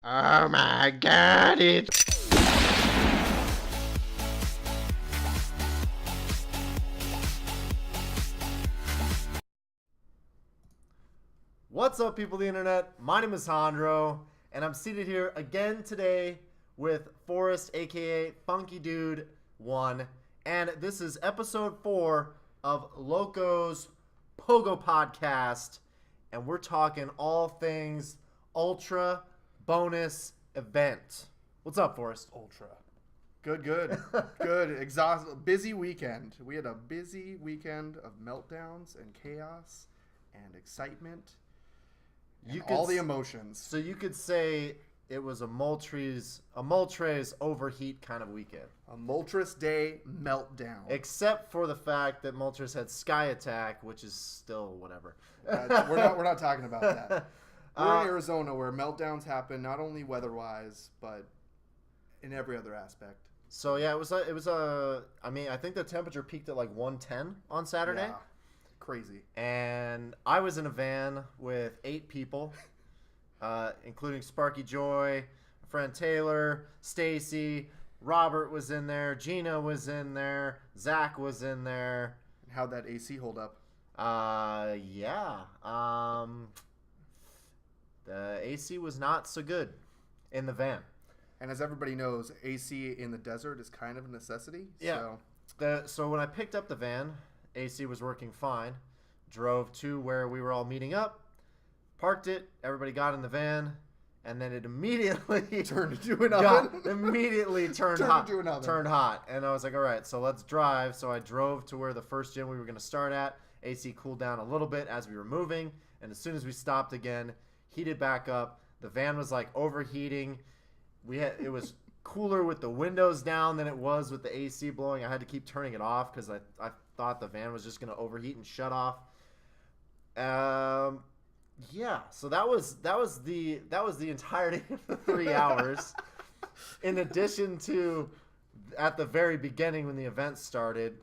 Oh my god, it's... What's up, people of the internet? My name is Hondro, and I'm seated here again today with Forrest, aka Funky Dude 1, and this is episode 4 of Loco's PoGo podcast, and we're talking all things ultra bonus event. What's up, Forrest? Ultra. Good. Exhausted. Busy weekend. We had a busy weekend of meltdowns and chaos and excitement and all the emotions. So you could say it was a Moltres overheat kind of weekend. A Moltres Day meltdown. Except for the fact that Moltres had Sky Attack, which is still whatever. We're not talking about that. We're in Arizona, where meltdowns happen not only weather-wise, but in every other aspect. So yeah, I mean, I think the temperature peaked at like 110 on Saturday. Yeah. Crazy. And I was in a van with 8 people, including Sparky Joy, friend Taylor, Stacy, Robert was in there, Gina was in there, Zach was in there. How'd that AC hold up? Yeah. The AC was not so good in the van. And as everybody knows, AC in the desert is kind of a necessity. Yeah. So when I picked up the van, AC was working fine. Drove to where we were all meeting up, parked it, everybody got in the van, and then it immediately turned into an oven. Immediately turned hot. And I was like, all right, so let's drive. So I drove to where the first gym we were going to start at. AC cooled down a little bit as we were moving, and as soon as we stopped again, heated back up. The van was like overheating. It was cooler with the windows down than it was with the AC blowing. I had to keep turning it off because I thought the van was just going to overheat and shut off. Yeah, so that was the entirety of the 3 hours. In addition to, at the very beginning when the event started,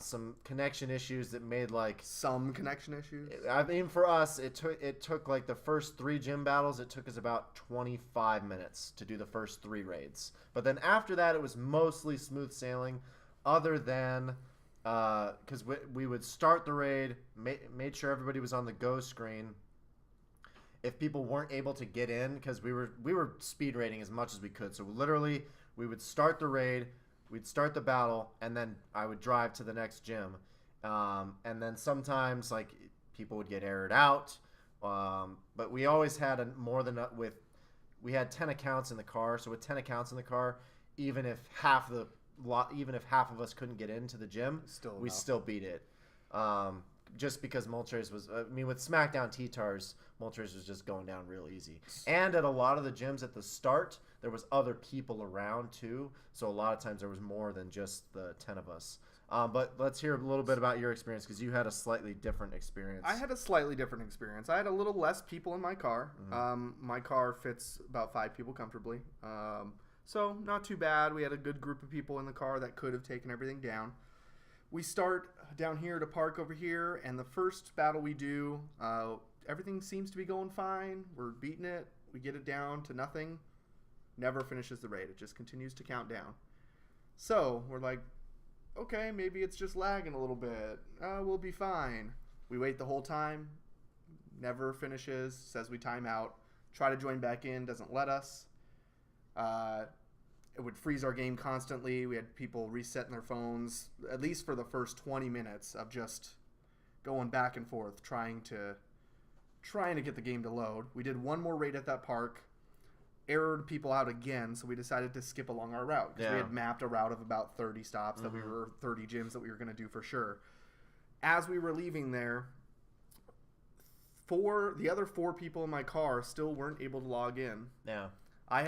some connection issues that made some connection issues. I mean, for us, it took like the first 3 gym battles. It took us about 25 minutes to do the first 3 raids. But then after that, it was mostly smooth sailing, other than because we would start the raid, made sure everybody was on the go screen. If people weren't able to get in, because we were speed raiding as much as we could, so literally we would start the raid, we'd start the battle, and then I would drive to the next gym, and then sometimes like people would get errored out, but we always had we had 10 accounts in the car, so with 10 accounts in the car, even if half of us couldn't get into the gym, we still beat it. Just because Moltres was, with SmackDown T-Tars, Moltres was just going down real easy. And at a lot of the gyms at the start, there was other people around too, so a lot of times there was more than just the 10 of us. But let's hear a little bit about your experience, because you had a slightly different experience. I had a slightly different experience. I had a little less people in my car. Mm-hmm. My car fits about 5 people comfortably. So not too bad. We had a good group of people in the car that could have taken everything down. We start down here to park over here, and the first battle we do, everything seems to be going fine. We're beating it. We get it down to nothing. Never finishes the raid. It just continues to count down. So we're like, okay, maybe it's just lagging a little bit. We'll be fine. We wait the whole time. Never finishes. Says we time out. Try to join back in. Doesn't let us. It would freeze our game constantly. We had people resetting their phones, at least for the first 20 minutes of just going back and forth, trying to get the game to load. We did one more raid at that park, errored people out again, so we decided to skip along our route, because we had mapped a route of about 30 stops, mm-hmm. 30 gyms that we were going to do for sure. As we were leaving there, the other 4 people in my car still weren't able to log in. Yeah. I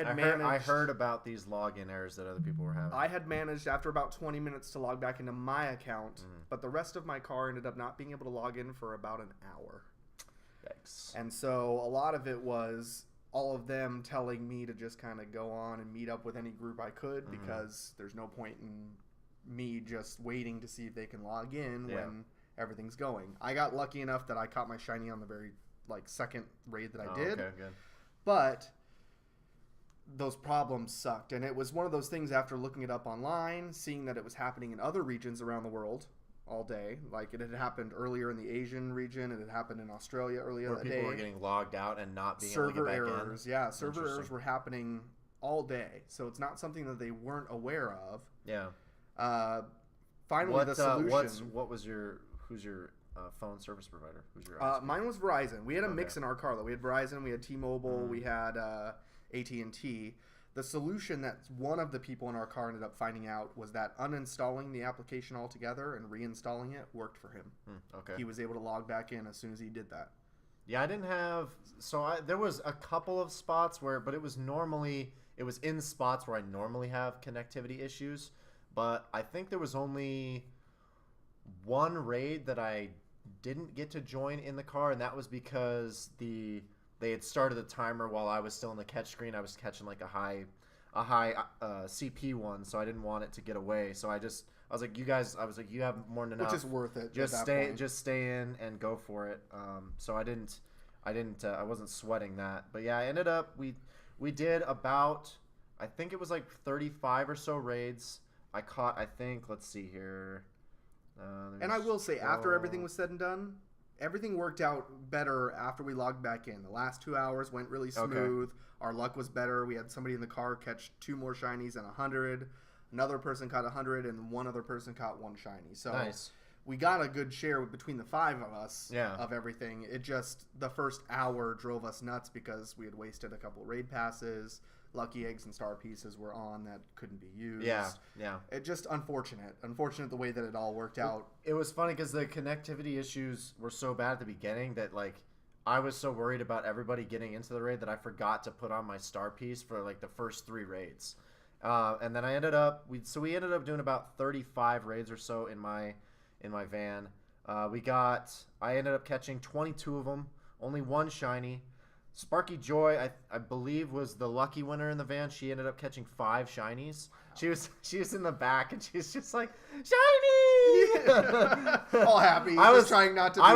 heard about these login errors that other people were having. I had managed after about 20 minutes to log back into my account, but the rest of my car ended up not being able to log in for about an hour. Yikes. And so a lot of it was all of them telling me to just kind of go on and meet up with any group I could, because there's no point in me just waiting to see if they can log in when everything's going. I got lucky enough that I caught my shiny on the very second raid that I did. Okay, good. But those problems sucked. And it was one of those things after looking it up online, seeing that it was happening in other regions around the world all day. Like it had happened earlier in the Asian region. It had happened in Australia earlier Where that people day. were getting logged out and not being able to Server get back errors. in. Yeah, server errors were happening all day. So it's not something that they weren't aware of. Yeah. Finally, the solution. Who's your phone service provider? Who's your mine was Verizon. We had a mix Okay. in our car though. We had Verizon, we had T-Mobile, we had AT&T. The solution that one of the people in our car ended up finding out was that uninstalling the application altogether and reinstalling it worked for him. Okay. He was able to log back in as soon as he did that. Yeah, I didn't have. There was a couple of spots but it was in spots where I normally have connectivity issues. But I think there was only one raid that I didn't get to join in the car, and that was because they had started the timer while I was still in the catch screen. I was catching like a high CP one, so I didn't want it to get away. So I was like, you have more than enough. Which is worth it. Just stay in and go for it. So I wasn't sweating that. But yeah, I ended up we did about, I think it was like 35 or so raids. I caught, I think, let's see here. And I will say, after everything was said and done, everything worked out better after we logged back in. The last 2 hours went really smooth. Okay. Our luck was better. We had somebody in the car catch 2 more shinies and 100. Another person caught 100, and one other person caught 1 shiny. So nice. We got a good share between the 5 of us of everything. It just, the first hour drove us nuts because we had wasted a couple raid passes. Lucky eggs and star pieces were on that couldn't be used. Yeah. It just unfortunate the way that it all worked out. It was funny because the connectivity issues were so bad at the beginning that like I was so worried about everybody getting into the raid that I forgot to put on my star piece for like the first 3 raids. And then we ended up doing about 35 raids or so in my van. I ended up catching 22 of them, only 1 shiny. Sparky Joy, I believe, was the lucky winner in the van. She ended up catching 5 shinies. She was in the back, and she was just like, shiny! All happy. I was trying not to. I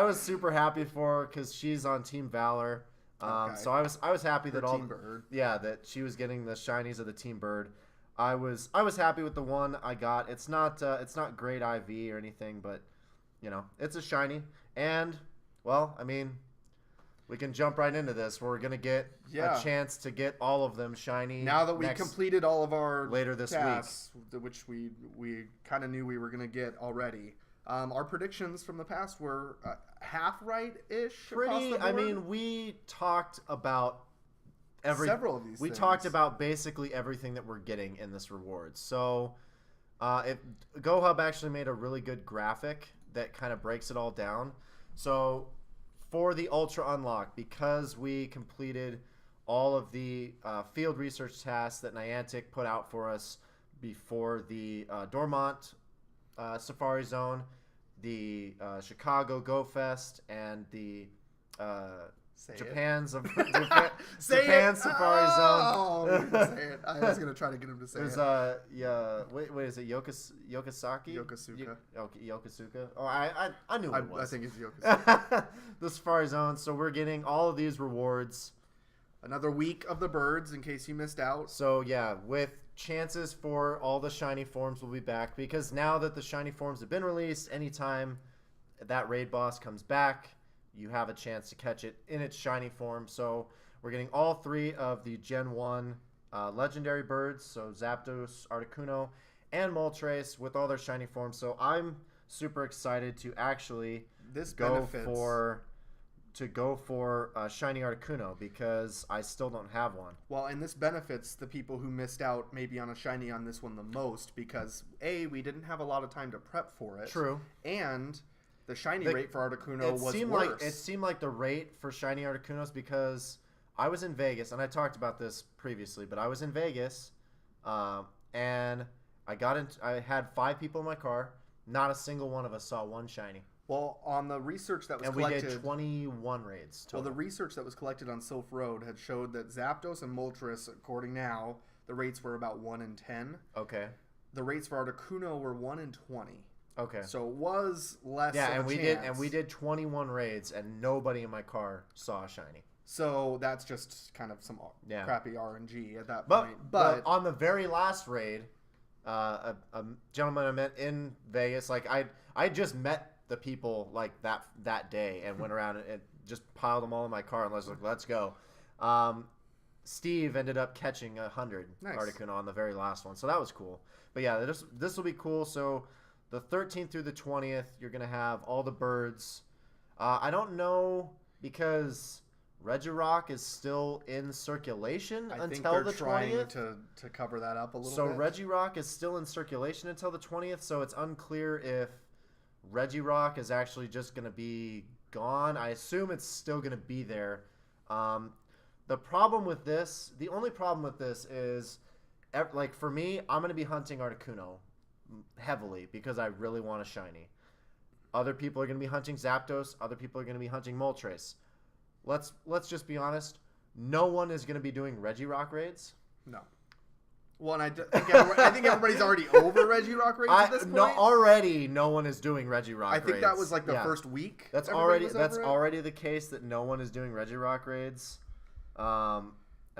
was super happy for her because she's on Team Valor. Okay. So I was happy that Team Bird. that she was getting the shinies of the Team Bird. I was happy with the one I got. It's not great IV or anything, but it's a shiny. And well, I mean, we can jump right into this. We're going to get a chance to get all of them shiny. Now that we completed all of our later this tasks, which we kind of knew we were going to get already. Our predictions from the past were half right-ish. Pretty. I mean, we talked about several of these we things. Talked about basically everything that we're getting in this reward. So GoHub actually made a really good graphic that kind of breaks it all down. So for the Ultra Unlock, because we completed all of the field research tasks that Niantic put out for us before the Dormont Safari Zone, the Chicago Go Fest, and the Japan Safari Zone. Oh, say it. I was gonna try to get him to say it. Wait, is it Yokosuka? Yokosuka. Oh, I knew what it was. I think it's Yokosuka. The Safari Zone. So we're getting all of these rewards. Another week of the birds, in case you missed out. So yeah, with chances for all the shiny forms will be back, because now that the shiny forms have been released, anytime that raid boss comes back, you have a chance to catch it in its shiny form. So we're getting all 3 of the Gen 1 legendary birds, so Zapdos, Articuno, and Moltres with all their shiny forms. So I'm super excited to actually go for shiny Articuno, because I still don't have one. Well, and this benefits the people who missed out maybe on a shiny on this one the most, because we didn't have a lot of time to prep for it. True. And the shiny rate for Articuno was worse. It seemed like the rate for shiny Articunos, because I was in Vegas, and I talked about this previously, but I was in Vegas, and I had 5 people in my car. Not a single one of us saw one shiny. Well, on the research that was collected... we did 21 raids total. Well, the research that was collected on Sylph Road had showed that Zapdos and Moltres, according now, the rates were about 1 in 10. Okay. The rates for Articuno were 1 in 20. Okay. So it was less of a chance. We did 21 raids, and nobody in my car saw a shiny. So that's just kind of some crappy RNG at that point. But on the very last raid, a gentleman I met in Vegas, like I just met the people like that day and went around and just piled them all in my car and was like, let's go. Steve ended up catching 100 Articuno on the very last one, so that was cool. But yeah, this will be cool. So the 13th through the 20th, you're gonna have all the birds. I don't know because Regirock is still in circulation until the 20th. To cover that up a little so bit. So Regirock is still in circulation until the 20th, so it's unclear if Regirock is actually just going to be gone. I assume it's still going to be there. The only problem with this is, like for me, I'm going to be hunting Articuno heavily because I really want a shiny. Other people are going to be hunting Zapdos. Other people are going to be hunting Moltres. Let's just be honest. No one is going to be doing Regirock raids. No. Well, and I think everybody's already over Regirock raids at this point. No, already no one is doing Regirock raids. I think that was like the first week. That's already the case that no one is doing Regirock raids. I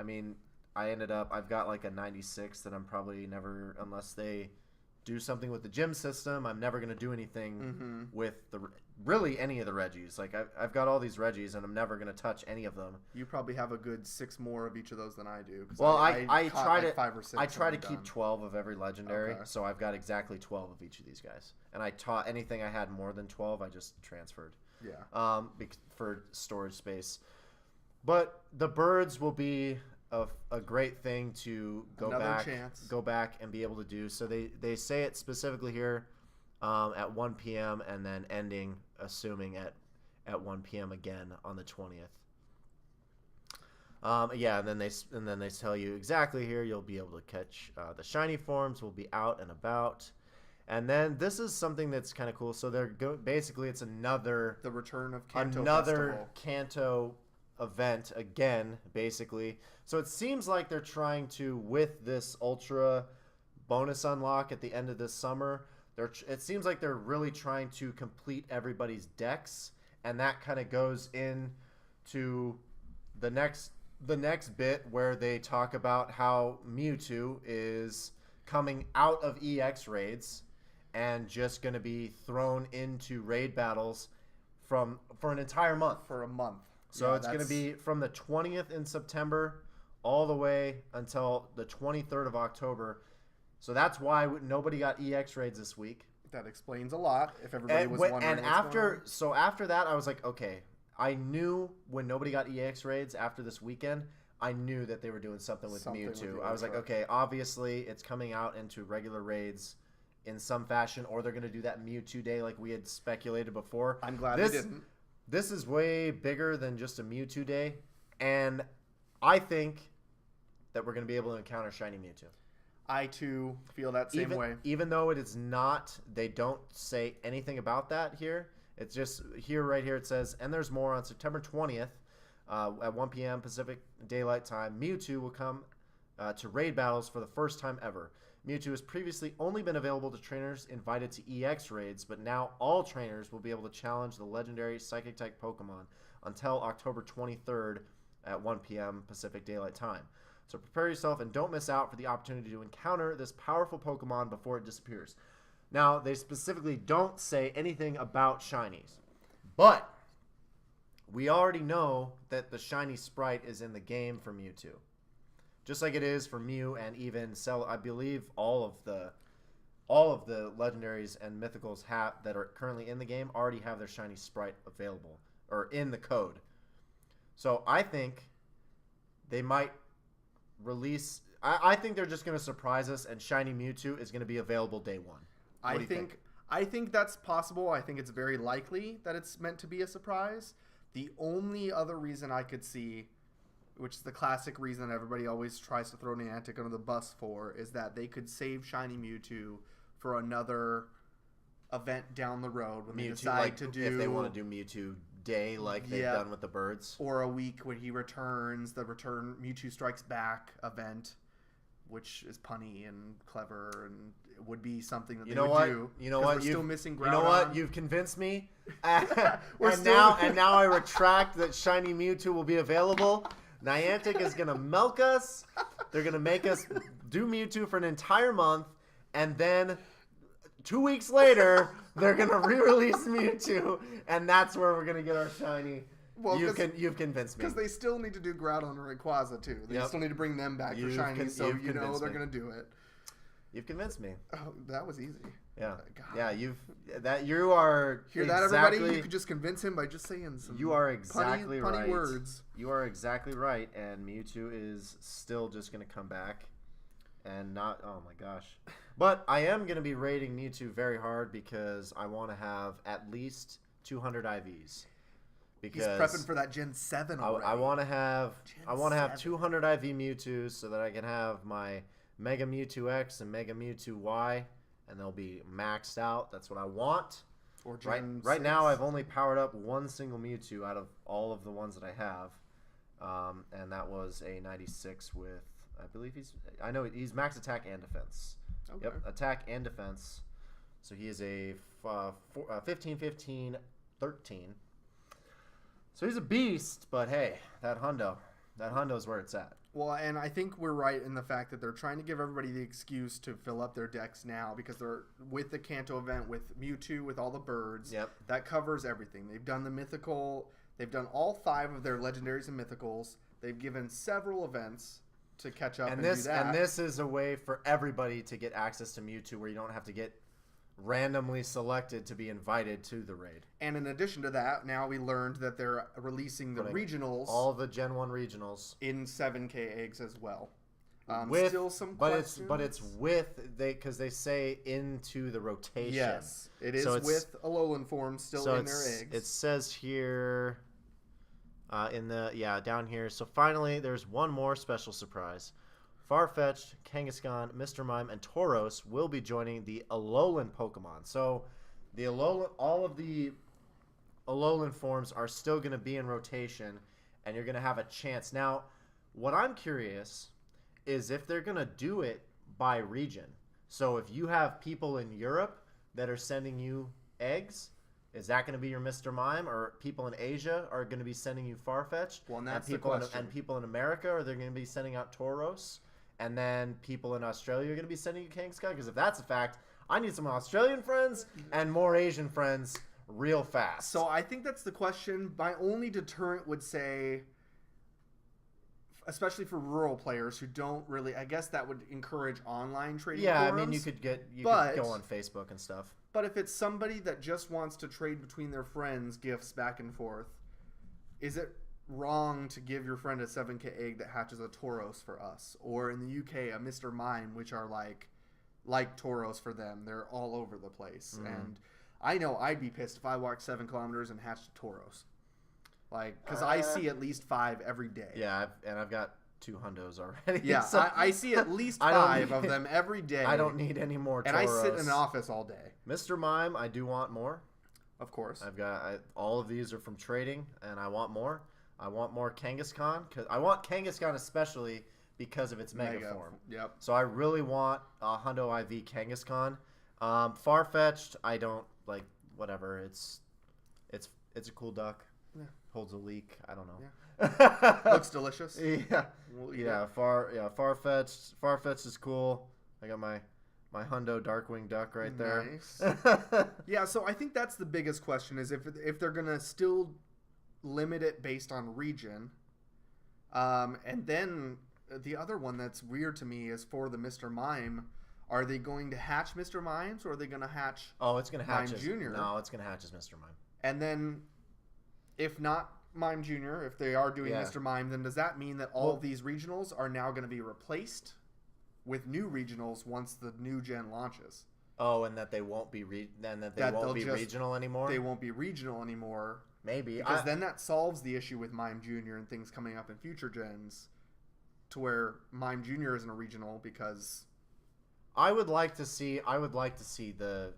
mean, I've got like a 96 that I'm probably never, unless they do something with the gym system, I'm never going to do anything with really any of the Regis. Like I've got all these Regis and I'm never going to touch any of them. You probably have a good 6 more of each of those than I do. Well, I try to 5 or 6. I try to keep 12 of every legendary, so I've got exactly 12 of each of these guys. And I taught anything I had more than 12, I just transferred. Yeah. For storage space. But the birds will be a great thing to go back and be able to do. So they say it specifically here at 1 p.m. and then ending, assuming at 1 p.m. again on the 20th. And then they tell you exactly here you'll be able to catch the shiny forms will be out and about. And then this is something that's kind of cool. So basically it's the return of Kanto Festival. Kanto event again, basically. So it seems like they're trying to, with this ultra bonus unlock at the end of this summer, it seems like they're really trying to complete everybody's decks, and that kind of goes into the next bit where they talk about how Mewtwo is coming out of EX raids and just going to be thrown into raid battles for an entire month. For a month. So it's going to be from the 20th in September all the way until the 23rd of October. So that's why nobody got EX raids this week. That explains a lot. If everybody was wondering, and after that, I was like, okay, I knew when nobody got EX raids after this weekend, I knew that they were doing something with Mewtwo. I was like, okay, obviously it's coming out into regular raids in some fashion, or they're going to do that Mewtwo day like we had speculated before. I'm glad they didn't. This is way bigger than just a Mewtwo day, and I think that we're going to be able to encounter shiny Mewtwo. I, too, feel that same way. Even though it is not, they don't say anything about that here. It's just right here it says, and there's more on September 20th at 1 p.m. Pacific Daylight Time. Mewtwo will come to raid battles for the first time ever. Mewtwo has previously only been available to trainers invited to EX raids, but now all trainers will be able to challenge the legendary Psychic-type Pokemon until October 23rd at 1 p.m. Pacific Daylight Time. So prepare yourself and don't miss out for the opportunity to encounter this powerful Pokemon before it disappears. Now, they specifically don't say anything about shinies, but we already know that the shiny sprite is in the game for Mewtwo. Just like it is for Mew and even I believe all of the legendaries and mythicals that are currently in the game already have their shiny sprite available or in the code. So I think they might release. I think they're just going to surprise us, and shiny Mewtwo is going to be available day one. What do you think? I think that's possible. I think it's very likely that it's meant to be a surprise. The only other reason I could see, which is the classic reason everybody always tries to throw Niantic under the bus for, is that they could save shiny Mewtwo for another event down the road when they decide to do, if they want to do Mewtwo Day like they've done with the birds, or a week when he returns, the Return Mewtwo Strikes Back event, which is punny and clever, and would be something that You they know would what? do. You know 'cause what? We're still missing You know what? Groudon. You've convinced me. We're and still- now I retract that shiny Mewtwo will be available. Niantic is gonna milk us. They're gonna make us do Mewtwo for an entire month, and then 2 weeks later they're gonna re-release Mewtwo, and that's where we're gonna get our shiny. Well, You've convinced me. Because they still need to do Groudon and Rayquaza too. They Yep. still need to bring them back for You've shiny, so you've you know convinced they're me. gonna do it. You've convinced me. Oh, that was easy. Yeah. God. Yeah. You are Hear that, exactly, everybody? You could just convince him by just saying some. You are exactly punny right. words. You are exactly right, and Mewtwo is still just going to come back, and not. Oh my gosh! But I am going to be rating Mewtwo very hard because I want to have at least 200 IVs. He's prepping for that Gen 7 already. I want to have Gen 7. 200 IV Mewtwo so that I can have my Mega Mewtwo X and Mega Mewtwo Y, and they'll be maxed out. That's what I want. Or Gen Right 6. now, I've only powered up one single Mewtwo out of all of the ones that I have, and that was a 96 with, I believe I know he's max attack and defense. Okay. Yep, attack and defense. So he is a 15, 15, 13. So he's a beast, but hey, that hundo's where it's at. Well, and I think we're right in the fact that they're trying to give everybody the excuse to fill up their decks now because they're with the Kanto event with Mewtwo with all the birds. Yep. That covers everything. They've done the mythical. They've done all 5 of their legendaries and mythicals. They've given several events to catch up and do that. And this is a way for everybody to get access to Mewtwo where you don't have to get randomly selected to be invited to the raid. And in addition to that, now we learned that they're releasing the regionals, all the Gen 1 regionals in 7K eggs as well. With, still some but questions. it's with because they say into the rotation. Yes, it is So it's- with Alolan form still so in their it's- eggs. It says here down here. So finally, there's one more special surprise. Farfetch'd, Kangaskhan, Mr. Mime, and Tauros will be joining the Alolan Pokemon. So all of the Alolan forms are still going to be in rotation, and you're going to have a chance. Now, what I'm curious is if they're going to do it by region. So if you have people in Europe that are sending you eggs, is that going to be your Mr. Mime, or people in Asia are going to be sending you Farfetch'd? Well, and that's the people question. and people in America, are they going to be sending out Tauros? And then people in Australia are going to be sending you Kangaskhan? Because if that's a fact, I need some Australian friends and more Asian friends real fast. So I think that's the question. My only deterrent would say, especially for rural players who don't really, I guess that would encourage online trading yeah, forums. I mean, you could go on Facebook and stuff. But if it's somebody that just wants to trade between their friends gifts back and forth, is it wrong to give your friend a 7K egg that hatches a Tauros for us? Or in the UK, a Mr. Mime, which are like Tauros for them. They're all over the place. And I know I'd be pissed if I walked 7 kilometers and hatched a Tauros. Like, because I see at least 5 every day. Yeah, I've got 2 hundos already. Yeah, so I see at least I don't 5 need- of them every day. I don't need any more Tauros. And I sit in an office all day. Mr. Mime, I do want more. Of course. All of these are from trading, and I want more. I want more Kangaskhan. Cause I want Kangaskhan especially because of its Mega form. Yep. So I really want a Hundo IV Kangaskhan. Farfetch'd, I don't like. Whatever. It's a cool duck. Yeah. Holds a leak. I don't know. Yeah. Looks delicious. Yeah. We'll eat Yeah. it. Farfetch'd is cool. I got my Hundo Darkwing Duck right there. Nice. Yeah, so I think that's the biggest question is if they're gonna still limit it based on region, and then the other one that's weird to me is for the Mr. Mime. Are they going to hatch Mr. Mimes, or are they going to hatch? Oh, it's going to hatch Mime Jr.? No, it's going to hatch as Mr. Mime. And then, if not Mime Jr., if they are doing Mr. Mime, then does that mean that all of these regionals are now going to be replaced with new regionals once the new gen launches? Oh, and that they won't be regional anymore? They won't be regional anymore. Maybe. Because then that solves the issue with Mime Jr. and things coming up in future gens to where Mime Jr. isn't a regional because... I would like to see the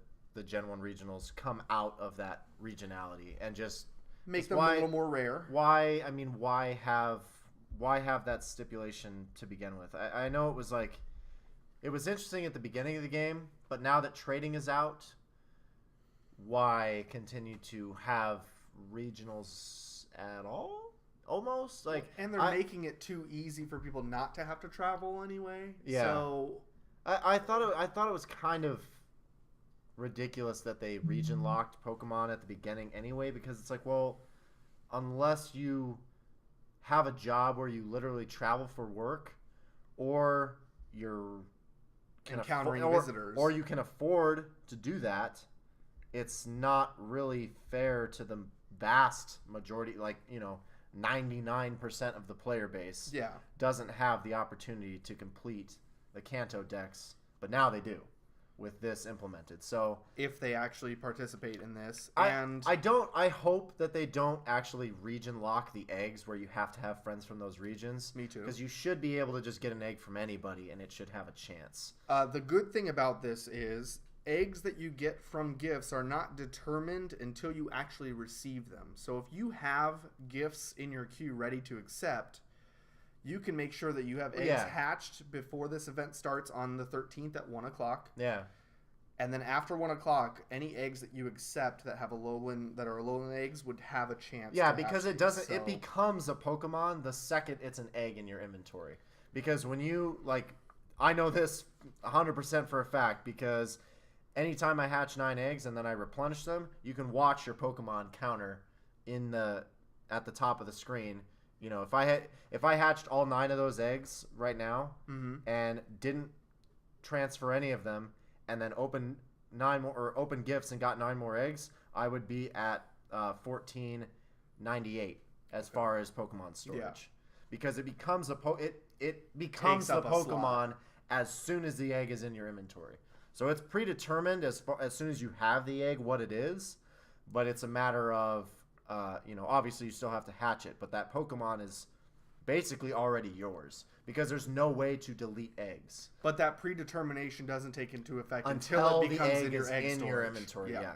Gen 1 regionals come out of that regionality and just make them a little more rare. Why why have that stipulation to begin with? I know it it was interesting at the beginning of the game, but now that trading is out, why continue to have regionals at all? Almost like, and they're making it too easy for people not to have to travel anyway. Yeah. So I thought it was kind of ridiculous that they region locked Pokemon at the beginning anyway, because it's like, well, unless you have a job where you literally travel for work, or you're encountering visitors, or you can afford to do that, it's not really fair to the vast majority, like, 99% of the player base doesn't have the opportunity to complete the Kanto decks, but now they do with this implemented. So if they actually participate in this, I hope that they don't actually region lock the eggs where you have to have friends from those regions. Me too. Because you should be able to just get an egg from anybody and it should have a chance. The good thing about this is eggs that you get from gifts are not determined until you actually receive them. So if you have gifts in your queue ready to accept, you can make sure that you have eggs hatched before this event starts on the 13th at 1 o'clock. Yeah. And then after 1 o'clock, any eggs that you accept that have that are alolan eggs would have a chance. Yeah, because it doesn't. So. It becomes a Pokemon the second it's an egg in your inventory. Because when you I know this 100% for a fact, because anytime I hatch 9 eggs and then I replenish them, you can watch your Pokemon counter at the top of the screen. If I hatched all 9 of those eggs right now and didn't transfer any of them, and then open gifts and got 9 more eggs, I would be at 1498 as far as Pokemon storage, because it becomes a Pokemon as soon as the egg is in your inventory. So it's predetermined as soon as you have the egg what it is, but it's a matter of obviously you still have to hatch it, but that Pokemon is basically already yours because there's no way to delete eggs. But that predetermination doesn't take into effect until it becomes in your inventory. Yeah.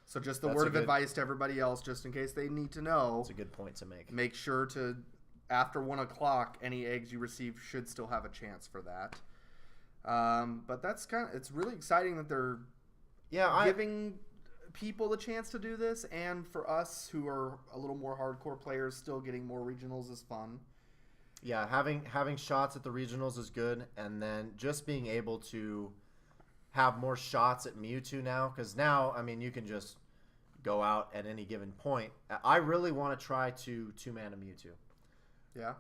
So just the word of advice to everybody else, just in case they need to know. It's a good point to make. Make sure to, after 1 o'clock, any eggs you receive should still have a chance for that. But it's really exciting that they're giving people the chance to do this, and for us who are a little more hardcore players, still getting more regionals is fun. Yeah, having shots at the regionals is good, and then just being able to have more shots at Mewtwo now, because now, you can just go out at any given point. I really want to try to two-man a Mewtwo. Yeah.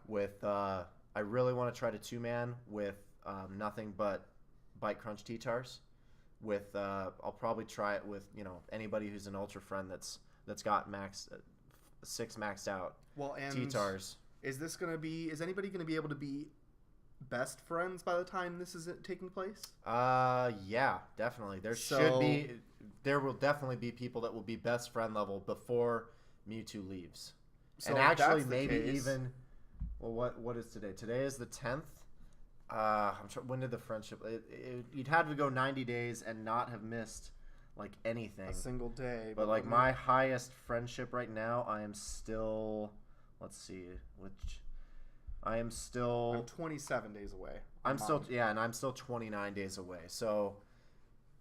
I really want to try to two-man with nothing but Bite Crunch T-Tars. I'll probably try it with anybody who's an Ultra friend that's got 6 maxed out T-Tars. Is anybody gonna be able to be best friends by the time this is taking place? Yeah, definitely. There will definitely be people that will be best friend level before Mewtwo leaves. So and actually maybe even what is today? Today is the 10th. When did the friendship? You'd have to go 90 days and not have missed anything, a single day. But my highest friendship right now, I am still. Let's see, I'm 27 days away. And I'm still 29 days away. So,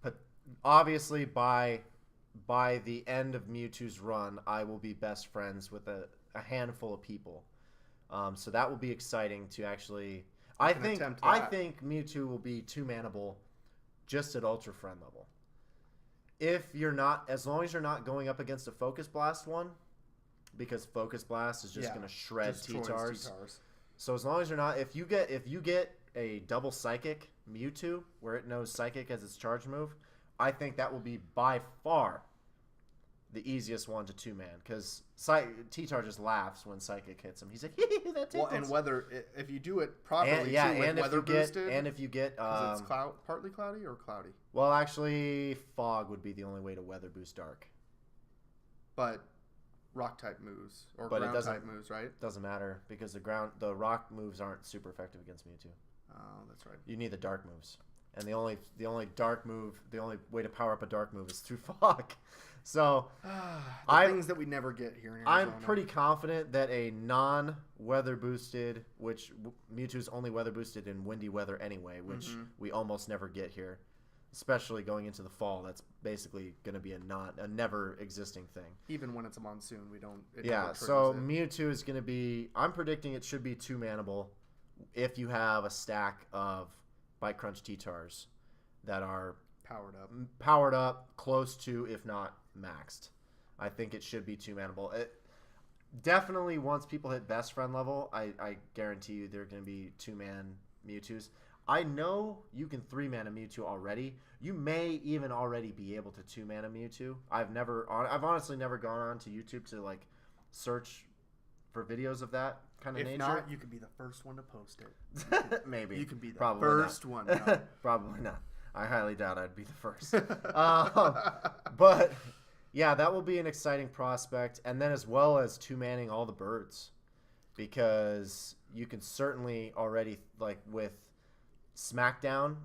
but obviously by the end of Mewtwo's run, I will be best friends with a handful of people. So that will be exciting to actually. I think Mewtwo will be two-manable just at Ultra Friend level. As long as you're not going up against a Focus Blast one, because Focus Blast is just going to shred T-Tars. So as long as you're not, if you get a double Psychic Mewtwo where it knows Psychic as its charge move, I think that will be by far the easiest one to two-man, because T-Tar just laughs when Psychic hits him. He's like, that tickles. Well, and if you do it properly, boosted, and if you get it's partly cloudy or cloudy. Well, actually, fog would be the only way to weather boost dark. But rock type moves or ground type moves, right? Doesn't matter, because the rock moves aren't super effective against Mewtwo. Oh, that's right. You need the dark moves, and the only dark move, the only way to power up a dark move is through fog. So things that we never get here in Arizona. I'm pretty confident that a non-weather boosted, which Mewtwo's only weather boosted in windy weather anyway, which we almost never get here, especially going into the fall. That's basically going to be a never existing thing. Even when it's a monsoon, we don't. Yeah, so Mewtwo is going to be. I'm predicting it should be 2-manable if you have a stack of Bite Crunch T-Tars that are powered up, close to, if not maxed. I think it should be 2-manable. Definitely once people hit best friend level, I guarantee you they're going to be 2-man Mewtwo's. I know you can 3-man a Mewtwo already. You may even already be able to 2-man a Mewtwo. I've honestly never gone on to YouTube to like search for videos of that kind of nature. If not, you could be the first one to post it. Maybe. You could be the Probably first not. one. No. Probably not. I highly doubt I'd be the first. But yeah, that will be an exciting prospect. And then as well as 2-manning all the birds, because you can certainly already, like with Smackdown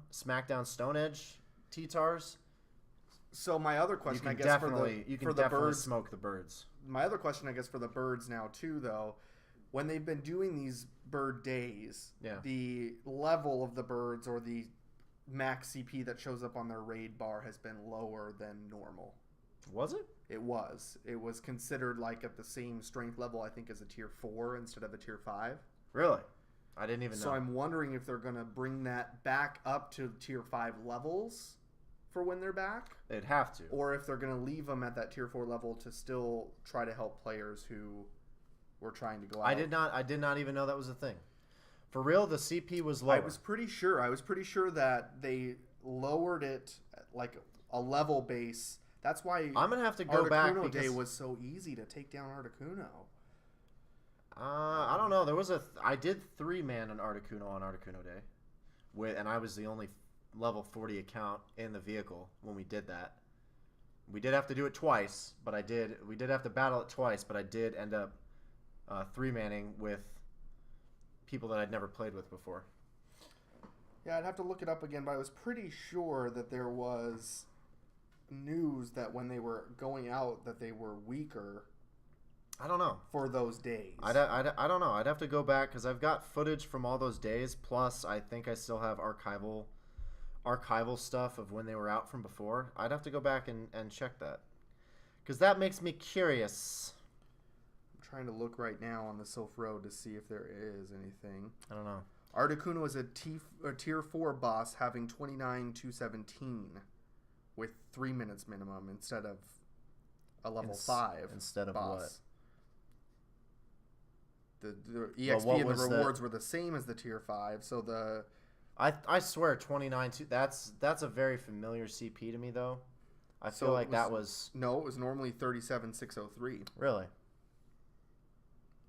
Stone Edge T-Tars. So my other question, I guess, you can for the definitely birds, smoke the birds. My other question, I guess, for the birds now too, though, when they've been doing these bird days, the level of the birds or the max CP that shows up on their raid bar has been lower than normal. Was it? It was. It was considered like at the same strength level, I think, as a tier 4 instead of a tier 5. Really? I didn't even know. So I'm wondering if they're going to bring that back up to tier 5 levels for when they're back. They'd have to. Or if they're going to leave them at that tier 4 level to still try to help players who were trying to go out. I did not even know that was a thing. For real, the CP was lower. I was pretty sure that they lowered it like a level base. That's why I'm going to have to go back Articuno because Day was so easy to take down Articuno. I don't know. There was I did 3-man an Articuno on Articuno Day, and I was the only level 40 account in the vehicle when we did that. We did have to do it twice, but we did have to battle it twice, but I did end up 3-manning with people that I'd never played with before. Yeah, I'd have to look it up again, but I was pretty sure that there was news that when they were going out that they were weaker. I don't know. For those days. I don't know. I'd have to go back because I've got footage from all those days. Plus, I think I still have archival stuff of when they were out from before. I'd have to go back and check that. Because that makes me curious. I'm trying to look right now on the Sylph Road to see if there is anything. I don't know. Articuno is a tier 4 boss having 29-217 with 3 minutes minimum instead of a level 5 instead of boss. What? The EXP and the rewards were the same as the tier 5, so the... I swear 29... That's a very familiar CP to me, though. I feel like that was... No, it was normally 37,603. Really?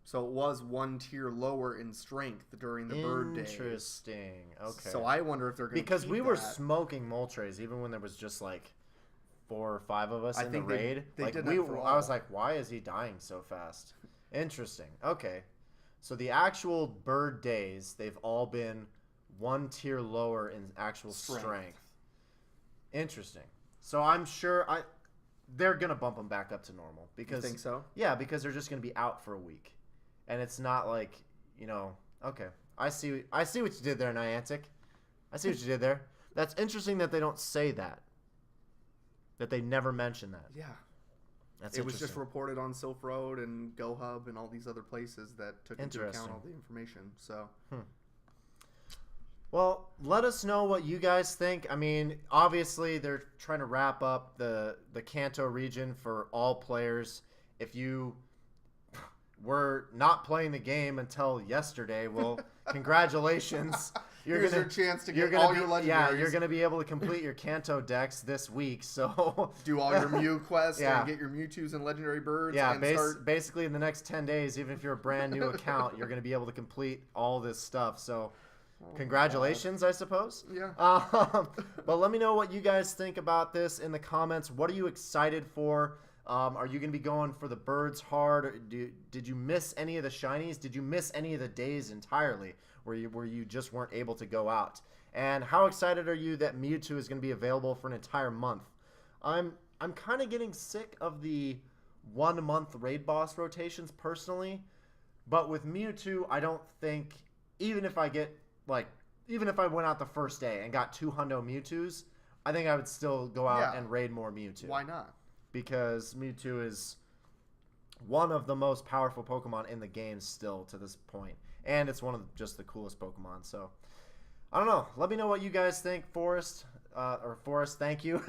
So it was 1 tier lower in strength during the bird days. Interesting. Okay. So I wonder if they're going to Because we were smoking Moltres even when there was just like 4 or 5 of us in the raid. They like did I was all. like, why is he dying so fast? Interesting. Okay. So the actual bird days, they've all been 1 tier lower in actual strength. Interesting. So I'm sure they're gonna bump them back up to normal because you think so? Yeah, because they're just gonna be out for a week, and it's not like Okay, I see what you did there, Niantic. I see what you did there. That's interesting that they don't say that. That they never mention that. Yeah. It was just reported on Sylph Road and GoHub and all these other places that took into account all the information. So, Well, let us know what you guys think. I mean, obviously they're trying to wrap up the Kanto region for all players. If you were not playing the game until yesterday, well, congratulations. Here's your chance to get all your legendaries. Yeah, you're going to be able to complete your Kanto decks this week. So do all your Mew quests and get your Mewtwo's and legendary birds. Yeah, and basically in the next 10 days, even if you're a brand new account, you're going to be able to complete all this stuff. So congratulations, I suppose. Yeah. But let me know what you guys think about this in the comments. What are you excited for? Are you going to be going for the birds hard? Did you miss any of the shinies? Did you miss any of the days entirely? where you just weren't able to go out. And how excited are you that Mewtwo is going to be available for an entire month? I'm kind of getting sick of the 1 month raid boss rotations personally, but with Mewtwo, I don't think even if I went out the first day and got 2 hundo Mewtwo's, I think I would still go out and raid more Mewtwo. Why not? Because Mewtwo is one of the most powerful Pokemon in the game still to this point, and it's one of just the coolest Pokemon. So I don't know. Let me know what you guys think, Forrest. Forrest, thank you.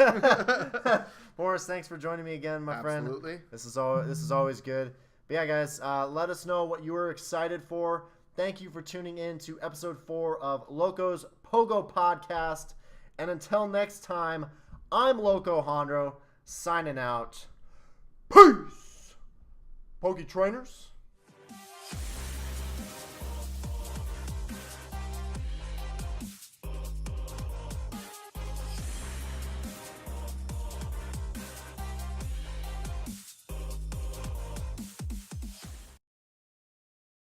Forrest, thanks for joining me again, my friend. Absolutely. This is always good. But yeah, guys, let us know what you were excited for. Thank you for tuning in to episode 4 of Loco's PoGo podcast. And until next time, I'm Loco Hondro, signing out. Peace, Poke Trainers.